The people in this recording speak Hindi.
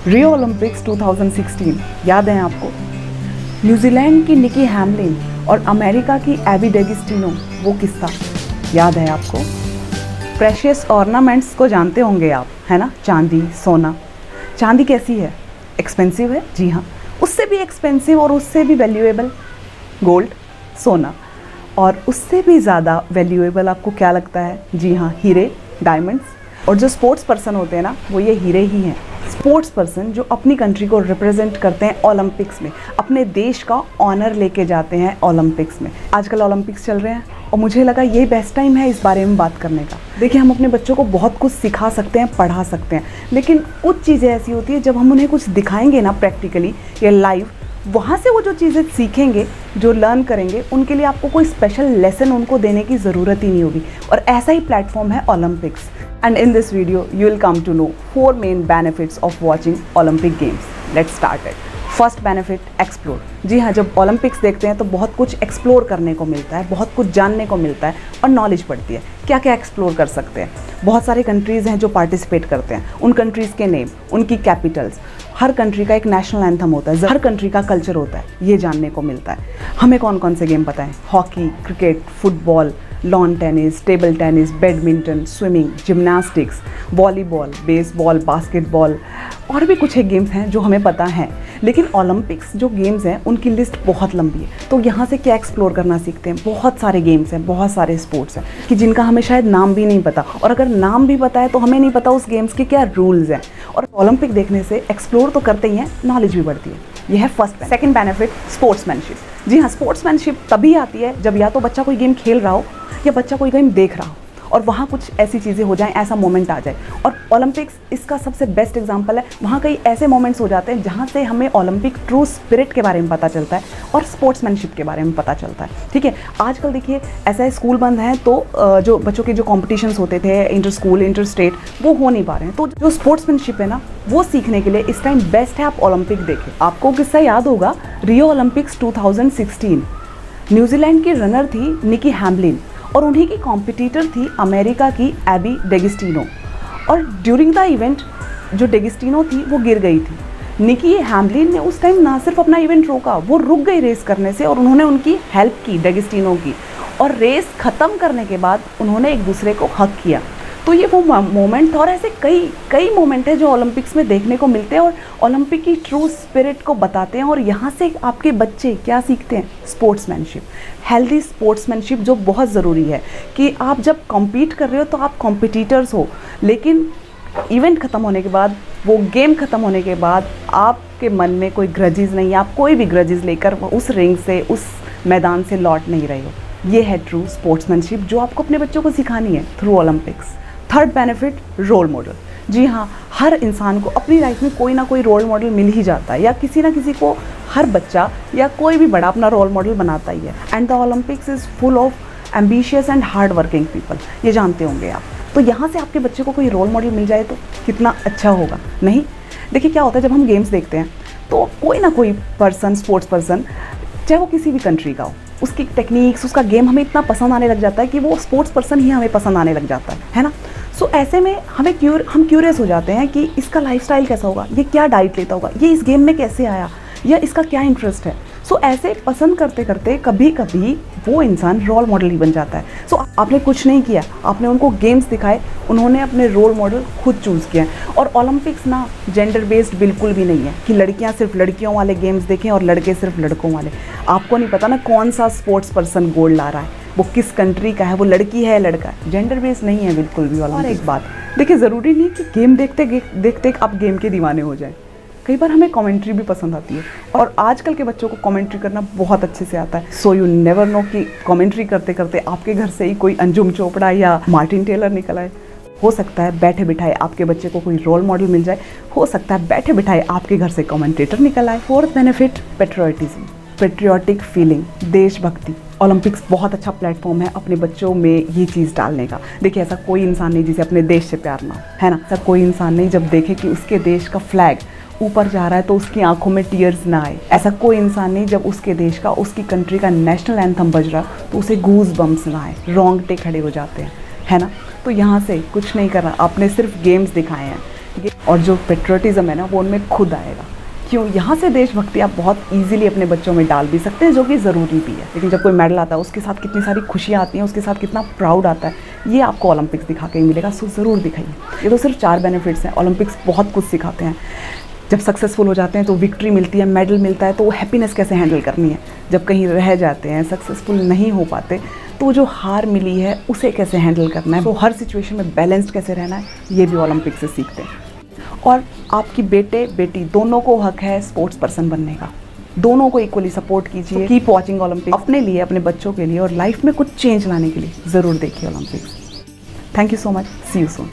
रियो ओलंपिक्स 2016 याद है आपको? न्यूजीलैंड की निकी हैमलिन और अमेरिका की एबी डेगिस्टिनो, वो किस्सा याद है आपको? प्रेशियस ऑर्नामेंट्स को जानते होंगे आप, है ना? चांदी, सोना। चांदी कैसी है? एक्सपेंसिव है, जी हाँ। उससे भी एक्सपेंसिव और उससे भी वैल्यूएबल गोल्ड, सोना। और उससे भी ज़्यादा वैल्यूएबल आपको क्या लगता है? जी हाँ, हीरे, डायमंड्स। और जो स्पोर्ट्स पर्सन होते हैं ना, वो ये हीरे ही हैं। स्पोर्ट्स पर्सन जो अपनी कंट्री को रिप्रेजेंट करते हैं ओलंपिक्स में, अपने देश का ऑनर लेके जाते हैं ओलंपिक्स में। आजकल ओलंपिक्स चल रहे हैं और मुझे लगा ये बेस्ट टाइम है इस बारे में बात करने का। देखिए, हम अपने बच्चों को बहुत कुछ सिखा सकते हैं, पढ़ा सकते हैं, लेकिन कुछ चीज़ें ऐसी होती है जब हम उन्हें कुछ दिखाएंगे ना प्रैक्टिकली या लाइव, वहाँ से वो जो चीज़ें सीखेंगे, जो लर्न करेंगे, उनके लिए आपको कोई स्पेशल लेसन उनको देने की ज़रूरत ही नहीं होगी। और ऐसा ही प्लेटफॉर्म है Olympics. And in this video you will come to know 4 main benefits of watching Olympic games. Let's start it. First benefit, explore. जी हाँ, जब ओलंपिक्स देखते हैं तो बहुत कुछ एक्सप्लोर करने को मिलता है, बहुत कुछ जानने को मिलता है और नॉलेज बढ़ती है। क्या क्या एक्सप्लोर कर सकते हैं? बहुत सारे कंट्रीज़ हैं जो पार्टिसिपेट करते हैं, उन कंट्रीज़ के नेम, उनकी कैपिटल्स, हर कंट्री का एक नेशनल एंथम होता है, हर कंट्री का कल्चर होता है, ये जानने को मिलता है। हमें कौन कौन से गेम पता है? Hockey, cricket, football, lawn tennis, table tennis, badminton, swimming, gymnastics, volleyball, baseball, basketball और भी कुछ एक गेम्स हैं जो हमें पता हैं। लेकिन ओलंपिक्स जो गेम्स हैं उनकी लिस्ट बहुत लंबी है। तो यहाँ से क्या एक्सप्लोर करना सीखते हैं? बहुत सारे गेम्स हैं, बहुत सारे स्पोर्ट्स हैं कि जिनका हमें शायद नाम भी नहीं पता, और अगर नाम भी पता है तो हमें नहीं पता उस गेम्स के क्या रूल्स हैं। और ओलंपिक देखने से एक्सप्लोर तो करते ही हैं, नॉलेज भी बढ़ती है। यह है फर्स्ट। Second benefit, sportsmanship. जी हाँ, स्पोर्ट्समैनशिप तभी आती है जब या तो बच्चा कोई गेम खेल रहा हो या बच्चा कोई गेम देख रहा हो और वहाँ कुछ ऐसी चीज़ें हो जाएं, ऐसा मोमेंट आ जाए। और ओलंपिक्स इसका सबसे बेस्ट एग्जांपल है। वहाँ कई ऐसे मोमेंट्स हो जाते हैं जहाँ से हमें ओलंपिक ट्रू स्पिरिट के बारे में पता चलता है और स्पोर्ट्समैनशिप के बारे में पता चलता है। ठीक है, आजकल देखिए ऐसा है, स्कूल बंद हैं तो जो बच्चों के जो कॉम्पिटिशन्स होते थे इंटर स्कूल, इंटर स्टेट, वो हो नहीं पा रहे हैं। तो जो स्पोर्ट्समैनशिप है ना, वो सीखने के लिए इस टाइम बेस्ट है आप ओलंपिक देखें। आपको किस्सा याद होगा, रियो ओलंपिक्स 2016, न्यूजीलैंड की रनर थी निकी हैमलिन और उन्हीं की कॉम्पिटिटर थी अमेरिका की एबी डेगिस्टिनो। और ड्यूरिंग द इवेंट जो डेगिस्टिनो थी वो गिर गई थी। निकी हैमलिन ने उस टाइम ना सिर्फ अपना इवेंट रोका, वो रुक गई रेस करने से और उन्होंने उनकी हेल्प की, डेगिस्टिनो की। और रेस ख़त्म करने के बाद उन्होंने एक दूसरे को हग किया। तो ये वो मोमेंट था और ऐसे कई मोमेंट है जो ओलंपिक्स में देखने को मिलते हैं और ओलंपिक की ट्रू स्पिरिट को बताते हैं। और यहाँ से आपके बच्चे क्या सीखते हैं? स्पोर्ट्समैनशिप, हेल्दी स्पोर्ट्समैनशिप, जो बहुत ज़रूरी है कि आप जब कॉम्पीट कर रहे हो तो आप कॉम्पिटिटर्स हो, लेकिन इवेंट ख़त्म होने के बाद, वो गेम ख़त्म होने के बाद आपके मन में कोई ग्रजेस नहीं है, आप कोई भी ग्रजेस लेकर उस रिंग से, उस मैदान से लौट नहीं रहे हो। ये है ट्रू स्पोर्ट्समैनशिप जो आपको अपने बच्चों को सिखानी है through Olympics. Third benefit, role model. जी हाँ, हर इंसान को अपनी लाइफ में कोई ना कोई रोल मॉडल मिल ही जाता है, या किसी ना किसी को हर बच्चा या कोई भी बड़ा अपना रोल मॉडल बनाता ही है। And the Olympics is full of ambitious and hard working people, ये जानते होंगे आप। तो यहाँ से आपके बच्चे को कोई रोल मॉडल मिल जाए तो कितना अच्छा होगा, नहीं? देखिए क्या होता है, जब हम गेम्स देखते हैं तो कोई ना कोई पर्सन, स्पोर्ट्स पर्सन, चाहे वो किसी भी कंट्री का हो, उसकी टेक्निक्स, उसका गेम हमें इतना पसंद आने लग जाता है कि वो स्पोर्ट्स पर्सन ही हमें पसंद आने लग जाता है ना? सो ऐसे में हम क्यूरियस हो जाते हैं कि इसका लाइफस्टाइल कैसा होगा, ये क्या डाइट लेता होगा, ये इस गेम में कैसे आया, या इसका क्या इंटरेस्ट है। सो ऐसे पसंद करते करते कभी कभी वो इंसान रोल मॉडल ही बन जाता है। सो आपने कुछ नहीं किया, आपने उनको गेम्स दिखाए, उन्होंने अपने रोल मॉडल खुद चूज़ किया। और ओलंपिक्स ना जेंडर बेस्ड बिल्कुल भी नहीं है कि लड़कियां सिर्फ लड़कियों वाले गेम्स देखें और लड़के सिर्फ लड़कों वाले। आपको नहीं पता ना कौन सा स्पोर्ट्स पर्सन गोल्ड ला रहा है, वो किस कंट्री का है, वो लड़की है लड़का है, जेंडर बेस्ड नहीं है बिल्कुल भी ओलंपिक्स। और एक बात देखिए, ज़रूरी नहीं कि गेम देखते देखते आप गेम के दीवाने हो जाएं। कई बार हमें कमेंट्री भी पसंद आती है और आजकल के बच्चों को कमेंट्री करना बहुत अच्छे से आता है। सो यू नेवर नो कि कमेंट्री करते करते आपके घर से ही कोई अंजुम चोपड़ा या मार्टिन टेलर निकल आए। हो सकता है बैठे बिठाए आपके बच्चे को कोई रोल मॉडल मिल जाए, हो सकता है बैठे बिठाए आपके घर से कमेंटेटर निकल आए। Fourth benefit, patriotism, patriotic feeling, देशभक्ति। ओलंपिक्स बहुत अच्छा प्लेटफॉर्म है अपने बच्चों में ये चीज़ डालने का। देखिए, ऐसा कोई इंसान नहीं जिसे अपने देश से प्यार ना हो, है ना? ऐसा कोई इंसान नहीं जब देखे कि उसके देश का फ्लैग ऊपर जा रहा है तो उसकी आंखों में टीयर्स ना आए। ऐसा कोई इंसान नहीं जब उसके देश का, उसकी कंट्री का नेशनल एंथम बज रहा तो उसे गूज बम्स ना आए, रोंगटे खड़े हो जाते हैं, है ना? तो यहाँ से कुछ नहीं करना, आपने सिर्फ गेम्स दिखाए हैं, और जो पेट्रियटिज्म है ना वो उनमें खुद आएगा। क्यों? यहाँ से देशभक्ति आप बहुत इजीली अपने बच्चों में डाल भी सकते हैं, जो कि ज़रूरी भी है। लेकिन जब कोई मेडल आता है उसके साथ कितनी सारी खुशियाँ आती हैं, उसके साथ कितना प्राउड आता है, ये आपको ओलंपिक्स दिखा के ही मिलेगा। सो ज़रूर दिखाइए। ये तो सिर्फ 4 बेनिफिट्स हैं। ओलंपिक्स बहुत कुछ सिखाते हैं। जब सक्सेसफुल हो जाते हैं तो विक्ट्री मिलती है, मेडल मिलता है, तो वो हैप्पीनेस कैसे हैंडल करनी है। जब कहीं रह जाते हैं, सक्सेसफुल नहीं हो पाते, तो जो हार मिली है उसे कैसे हैंडल करना है, तो हर सिचुएशन में बैलेंस्ड कैसे रहना है, ये भी ओलंपिक से सीखते हैं। और आपकी बेटे बेटी दोनों को हक है स्पोर्ट्स पर्सन बनने का। दोनों को इक्वली सपोर्ट कीजिए। Keep watching Olympic. अपने लिए, अपने बच्चों के लिए और लाइफ में कुछ चेंज लाने के लिए ज़रूर देखिए Olympics. Thank you so much. See you soon.